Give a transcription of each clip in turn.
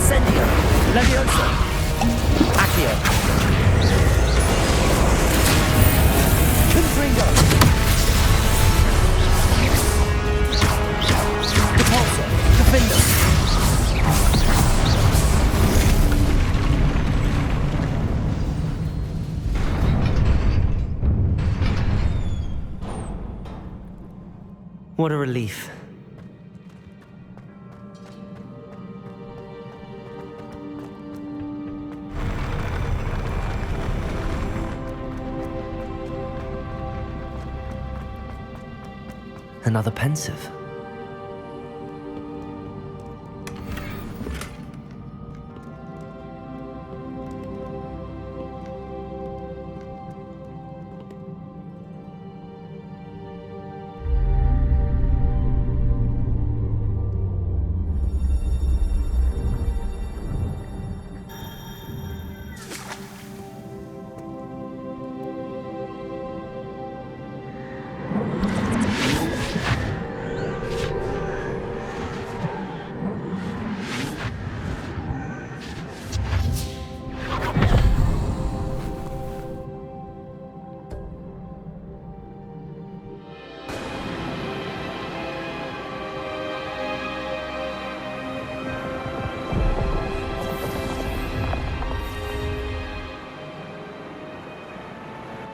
Incendio! Levioso! Accio! Confringo! Repulsor! Defender! What a relief. Another pensive.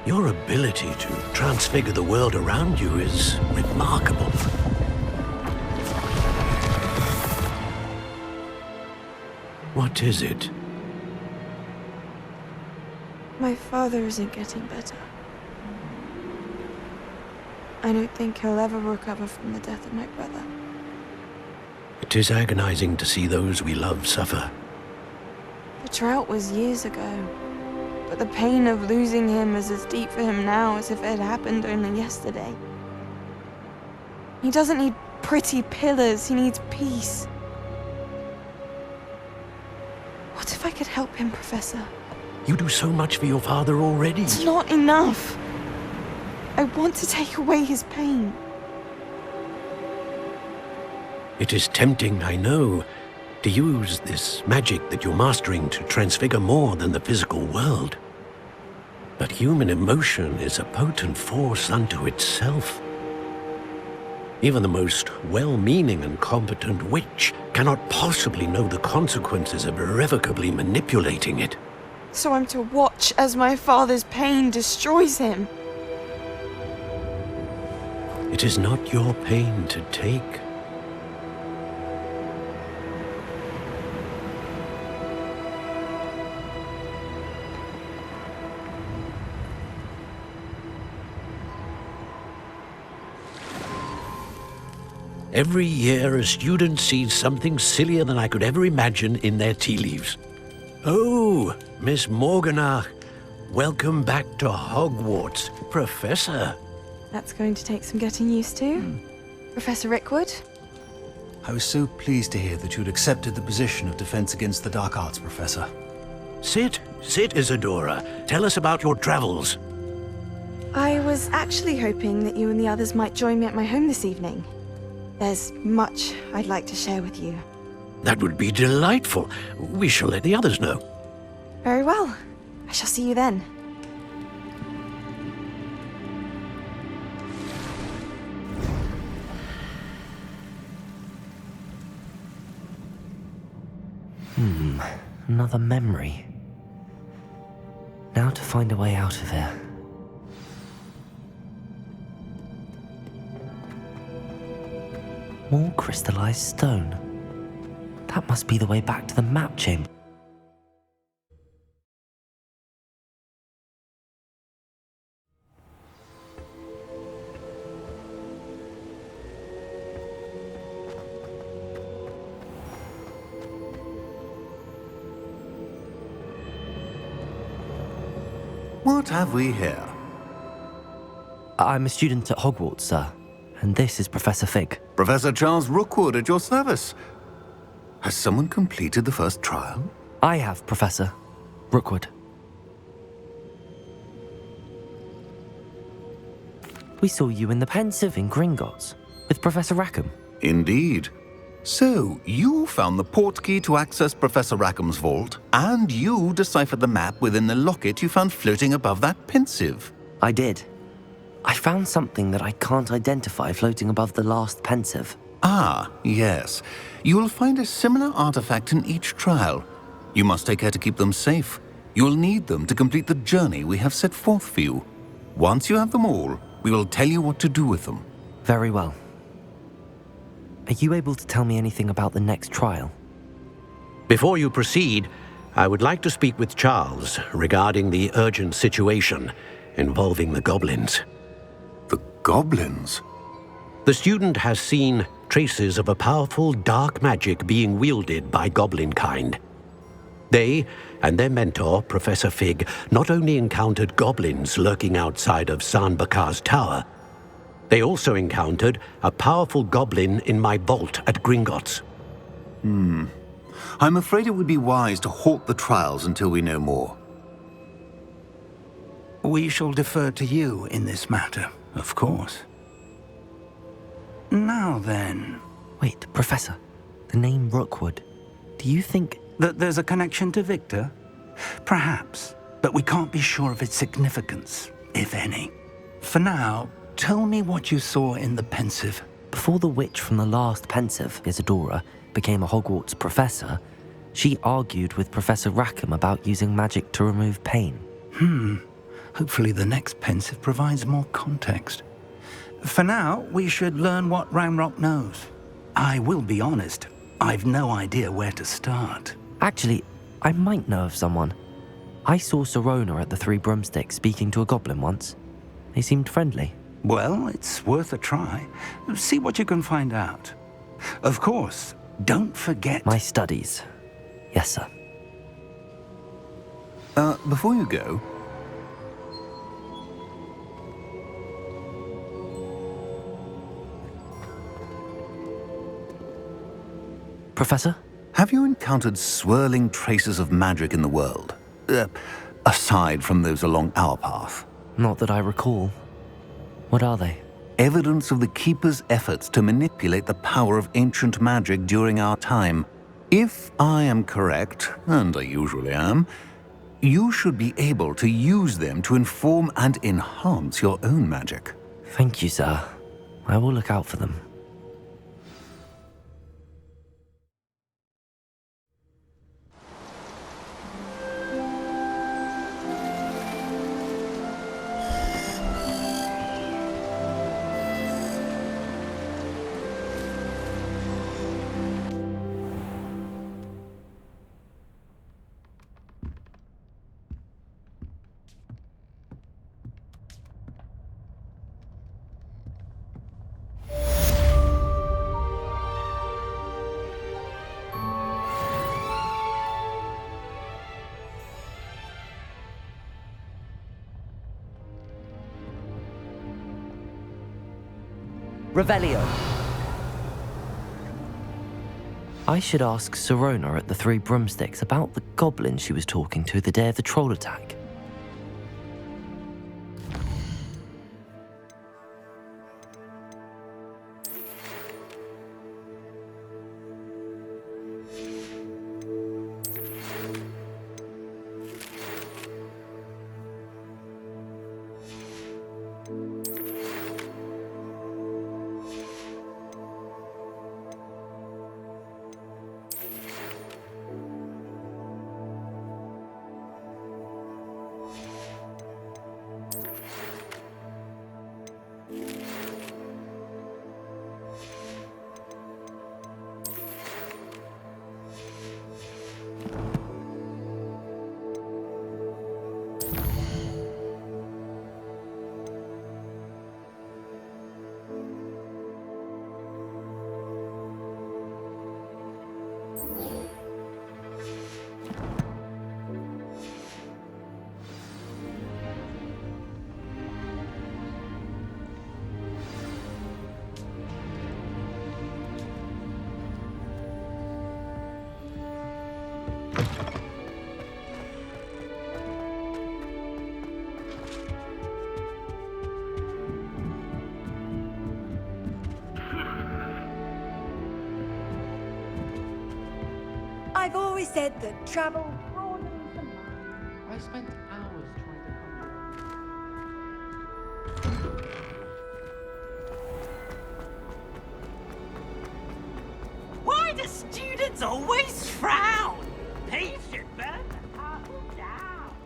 Your ability to transfigure the world around you is remarkable. What is it? My father isn't getting better. I don't think he'll ever recover from the death of my brother. It is agonizing to see those we love suffer. The drought was years ago, but the pain of losing him is as deep for him now as if it had happened only yesterday. He doesn't need pretty pillars, he needs peace. What if I could help him, Professor? You do so much for your father already. It's not enough. I want to take away his pain. It is tempting, I know, to use this magic that you're mastering to transfigure more than the physical world. But human emotion is a potent force unto itself. Even the most well-meaning and competent witch cannot possibly know the consequences of irrevocably manipulating it. So I'm to watch as my father's pain destroys him. It is not your pain to take. Every year, a student sees something sillier than I could ever imagine in their tea leaves. Oh, Miss Morganach, welcome back to Hogwarts, Professor. That's going to take some getting used to. Professor Rickwood? I was so pleased to hear that you'd accepted the position of Defense Against the Dark Arts, Professor. Sit, Isadora. Tell us about your travels. I was actually hoping that you and the others might join me at my home this evening. There's much I'd like to share with you. That would be delightful. We shall let the others know. Very well. I shall see you then. Another memory. Now to find a way out of here. More crystallized stone. That must be the way back to the map chamber. What have we here? I'm a student at Hogwarts, sir. And this is Professor Fig. Professor Charles Rookwood at your service. Has someone completed the first trial? I have, Professor Rookwood. We saw you in the Pensive in Gringotts with Professor Rackham. Indeed. So, you found the portkey to access Professor Rackham's vault, and you deciphered the map within the locket you found floating above that pensive. I did. I found something that I can't identify floating above the last pensive. Ah, yes. You will find a similar artifact in each trial. You must take care to keep them safe. You will need them to complete the journey we have set forth for you. Once you have them all, we will tell you what to do with them. Very well. Are you able to tell me anything about the next trial? Before you proceed, I would like to speak with Charles regarding the urgent situation involving the goblins. The goblins? The student has seen traces of a powerful dark magic being wielded by goblin kind. They and their mentor, Professor Fig, not only encountered goblins lurking outside of San Bakar's tower, they also encountered a powerful goblin in my vault at Gringotts. I'm afraid it would be wise to halt the trials until we know more. We shall defer to you in this matter, of course. Now then... Wait, Professor. The name Rookwood. Do you think... That there's a connection to Victor? Perhaps, but we can't be sure of its significance, if any. For now, tell me what you saw in the pensive. Before the witch from the last pensive, Isadora, became a Hogwarts professor, she argued with Professor Rackham about using magic to remove pain. Hopefully the next pensive provides more context. For now, we should learn what Ranrock knows. I will be honest, I've no idea where to start. Actually, I might know of someone. I saw Sirona at the Three Broomsticks speaking to a goblin once. They seemed friendly. Well, it's worth a try. See what you can find out. Of course, don't forget... My studies. Yes, sir. Before you go... Professor? Have you encountered swirling traces of magic in the world? Aside from those along our path. Not that I recall. What are they? Evidence of the Keeper's efforts to manipulate the power of ancient magic during our time. If I am correct, and I usually am, you should be able to use them to inform and enhance your own magic. Thank you, sir. I will look out for them. Revelio. I should ask Sirona at the Three Broomsticks about the goblin she was talking to the day of the troll attack. They said that travel broadens the mind. I spent hours trying to find Why do students always frown? They should burn the castle down.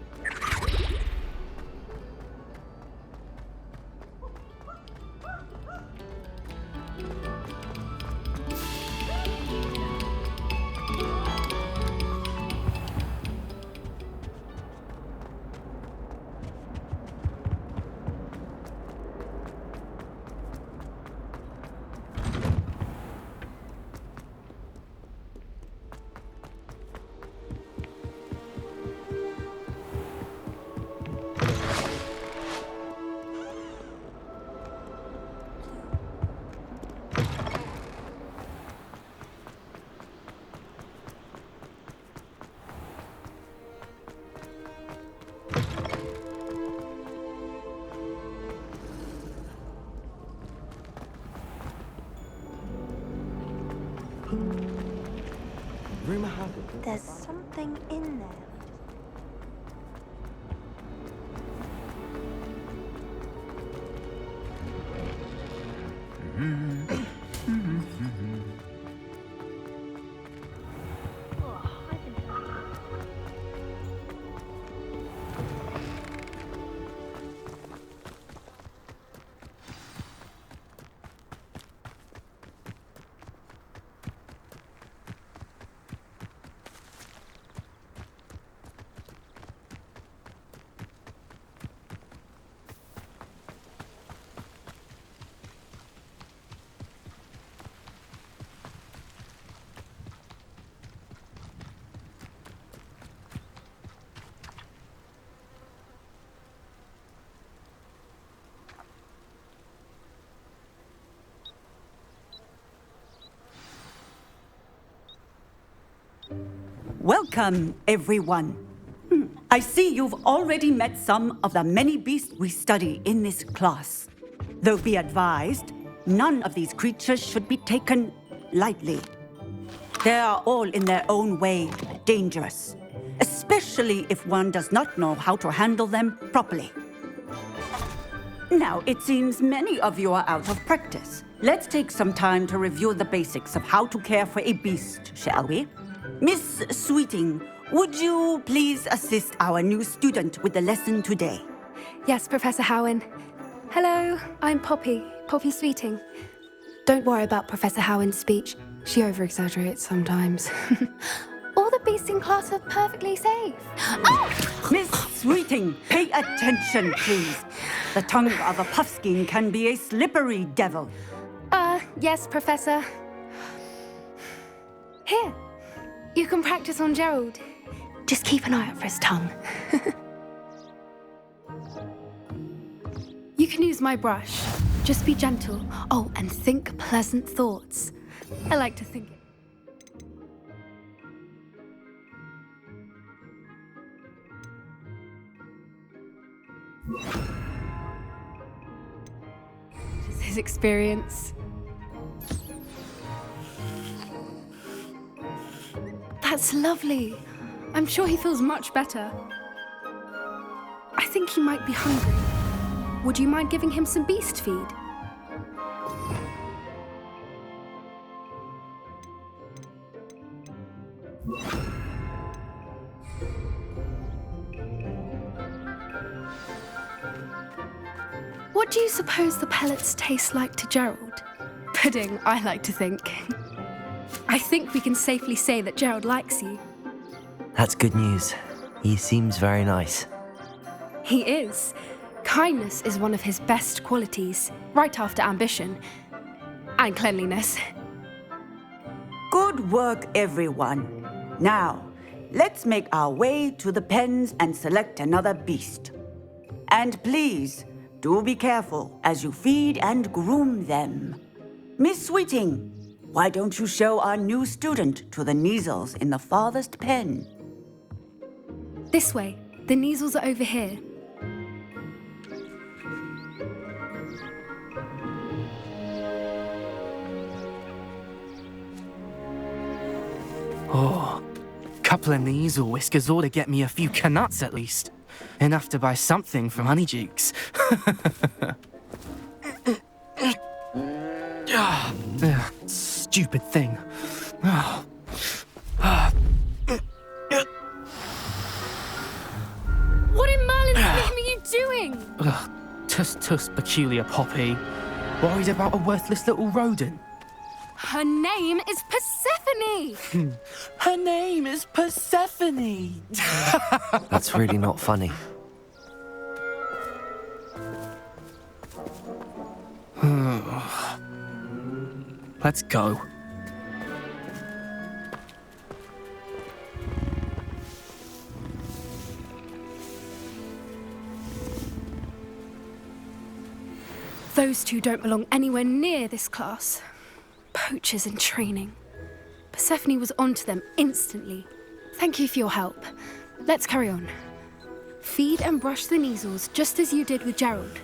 Rumor has it. There's something in there. Welcome, everyone. I see you've already met some of the many beasts we study in this class. Though be advised, none of these creatures should be taken lightly. They are all in their own way dangerous, especially if one does not know how to handle them properly. Now, it seems many of you are out of practice. Let's take some time to review the basics of how to care for a beast, shall we? Miss Sweeting, would you please assist our new student with the lesson today? Yes, Professor Howen. Hello, I'm Poppy Sweeting. Don't worry about Professor Howen's speech. She over-exaggerates sometimes. All the beasts in class are perfectly safe. Oh! Miss Sweeting, pay attention, please. The tongue of a puffskein can be a slippery devil. Yes, Professor. Here, you can practice on Gerald. Just keep an eye out for his tongue. You can use my brush. Just be gentle. Oh, and think pleasant thoughts. I like to think it. Just his experience. That's lovely. I'm sure he feels much better. I think he might be hungry. Would you mind giving him some beast feed? What do you suppose the pellets taste like to Gerald? Pudding, I like to think. I think we can safely say that Gerald likes you. That's good news. He seems very nice. He is. Kindness is one of his best qualities, right after ambition. And cleanliness. Good work, everyone. Now, let's make our way to the pens and select another beast. And please, do be careful as you feed and groom them. Miss Sweeting, why don't you show our new student to the Neasels in the farthest pen? This way. The Neasels are over here. Oh, come couple of Neasel whiskers ought to get me a few canuts at least. Enough to buy something from Honeydukes. Stupid thing. What in Merlin's name are you doing? Tuss, peculiar Poppy. Worried about a worthless little rodent. Her name is Persephone! Her name is Persephone! That's really not funny. Let's go. Those two don't belong anywhere near this class. Poachers in training. Persephone was onto them instantly. Thank you for your help. Let's carry on. Feed and brush the Neasels just as you did with Gerald.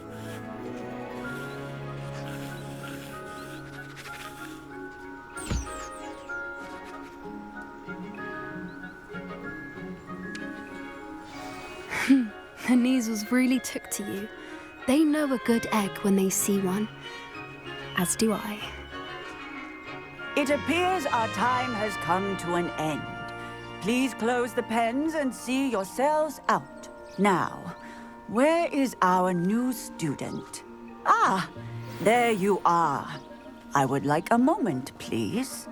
The Neasels really took to you. They know a good egg when they see one. As do I. It appears our time has come to an end. Please close the pens and see yourselves out. Now, where is our new student? Ah, there you are. I would like a moment, please.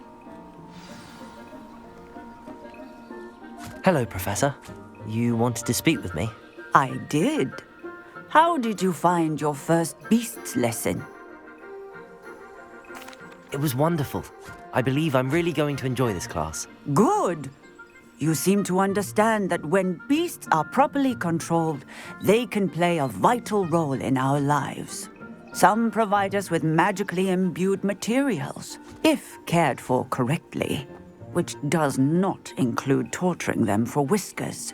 Hello, Professor. You wanted to speak with me? I did. How did you find your first beasts lesson? It was wonderful. I believe I'm really going to enjoy this class. Good. You seem to understand that when beasts are properly controlled, they can play a vital role in our lives. Some provide us with magically imbued materials, if cared for correctly, which does not include torturing them for whiskers.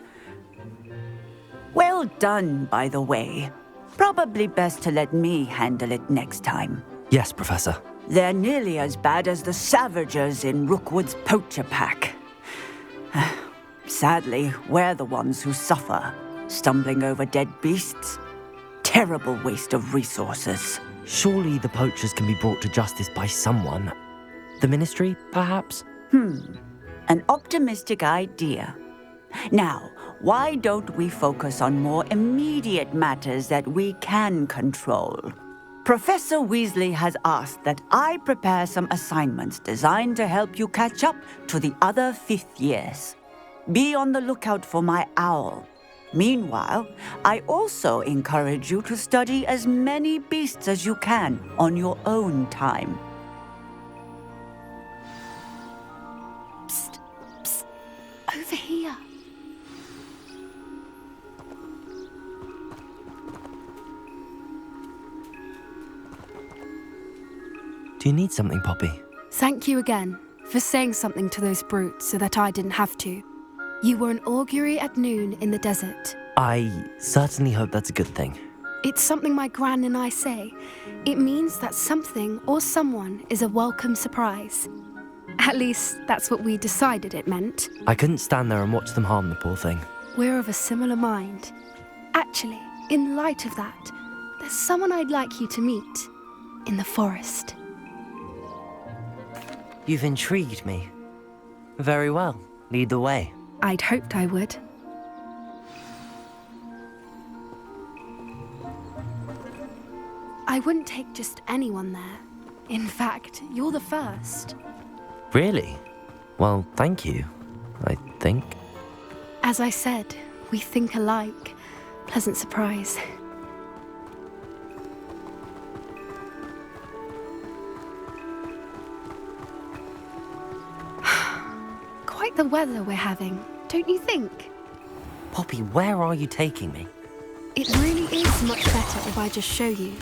Well done, by the way. Probably best to let me handle it next time. Yes, Professor. They're nearly as bad as the Savagers in Rookwood's poacher pack. Sadly, we're the ones who suffer, stumbling over dead beasts. Terrible waste of resources. Surely the poachers can be brought to justice by someone. The Ministry, perhaps? An optimistic idea. Now, why don't we focus on more immediate matters that we can control? Professor Weasley has asked that I prepare some assignments designed to help you catch up to the other 5th years. Be on the lookout for my owl. Meanwhile, I also encourage you to study as many beasts as you can on your own time. Psst, psst, over here. Do you need something, Poppy? Thank you again for saying something to those brutes so that I didn't have to. You were an augury at noon in the desert. I certainly hope that's a good thing. It's something my gran and I say. It means that something or someone is a welcome surprise. At least, that's what we decided it meant. I couldn't stand there and watch them harm the poor thing. We're of a similar mind. Actually, in light of that, there's someone I'd like you to meet. In the forest. You've intrigued me. Very well. Lead the way. I'd hoped I would. I wouldn't take just anyone there. In fact, you're the first. Really? Well, thank you, I think. As I said, we think alike. Pleasant surprise. Quite the weather we're having, don't you think? Poppy, where are you taking me? It really is much better if I just show you.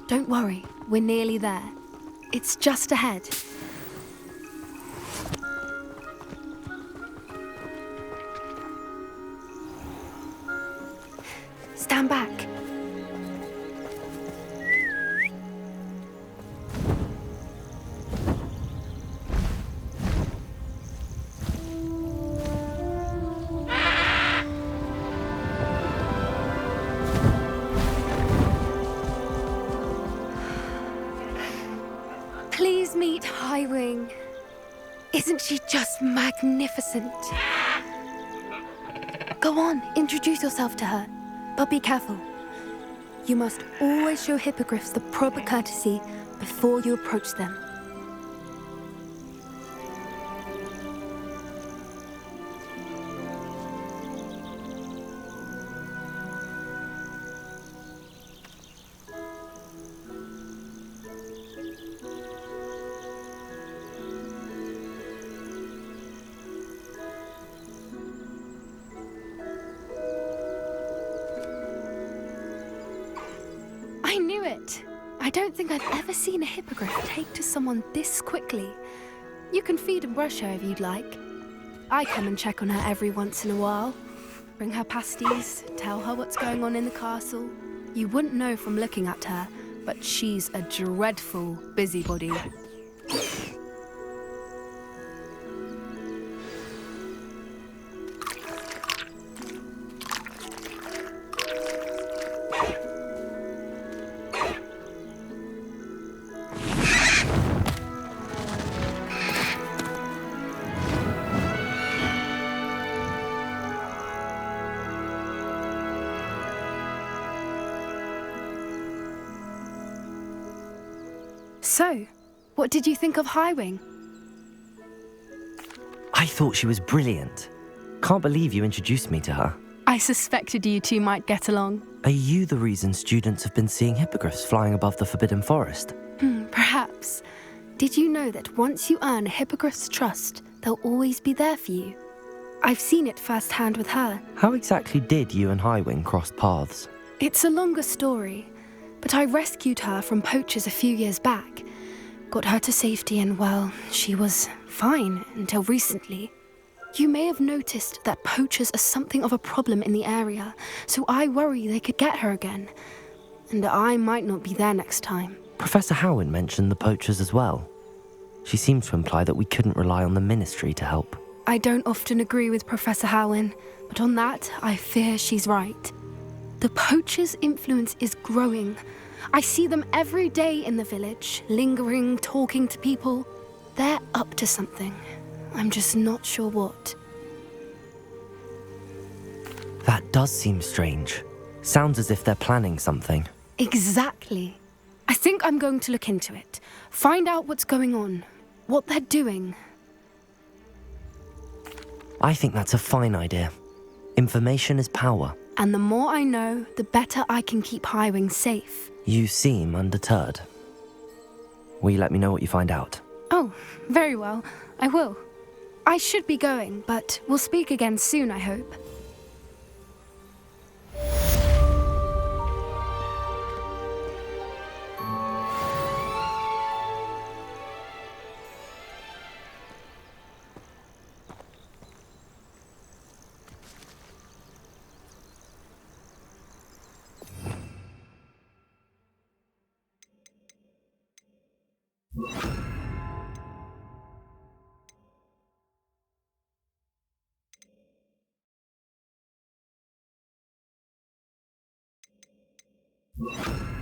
Don't worry, we're nearly there. It's just ahead. Stand back. Highwing. Isn't she just magnificent? Go on, introduce yourself to her. But be careful. You must always show hippogriffs the proper courtesy before you approach them. I knew it! I don't think I've ever seen a hippogriff take to someone this quickly. You can feed and brush her if you'd like. I come and check on her every once in a while. Bring her pasties, tell her what's going on in the castle. You wouldn't know from looking at her, but she's a dreadful busybody. So, what did you think of Highwing? I thought she was brilliant. Can't believe you introduced me to her. I suspected you two might get along. Are you the reason students have been seeing hippogriffs flying above the Forbidden Forest? Perhaps. Did you know that once you earn a hippogriff's trust, they'll always be there for you? I've seen it firsthand with her. How exactly did you and Highwing cross paths? It's a longer story, but I rescued her from poachers a few years back. Got her to safety and, well, she was fine until recently. You may have noticed that poachers are something of a problem in the area, so I worry they could get her again. And I might not be there next time. Professor Howin mentioned the poachers as well. She seemed to imply that we couldn't rely on the ministry to help. I don't often agree with Professor Howin, but on that, I fear she's right. The poachers' influence is growing. I see them every day in the village, lingering, talking to people. They're up to something. I'm just not sure what. That does seem strange. Sounds as if they're planning something. Exactly. I think I'm going to look into it. Find out what's going on, what they're doing. I think that's a fine idea. Information is power. And the more I know, the better I can keep Highwing safe. You seem undeterred. Will you let me know what you find out? Oh, very well. I will. I should be going, but we'll speak again soon, I hope. You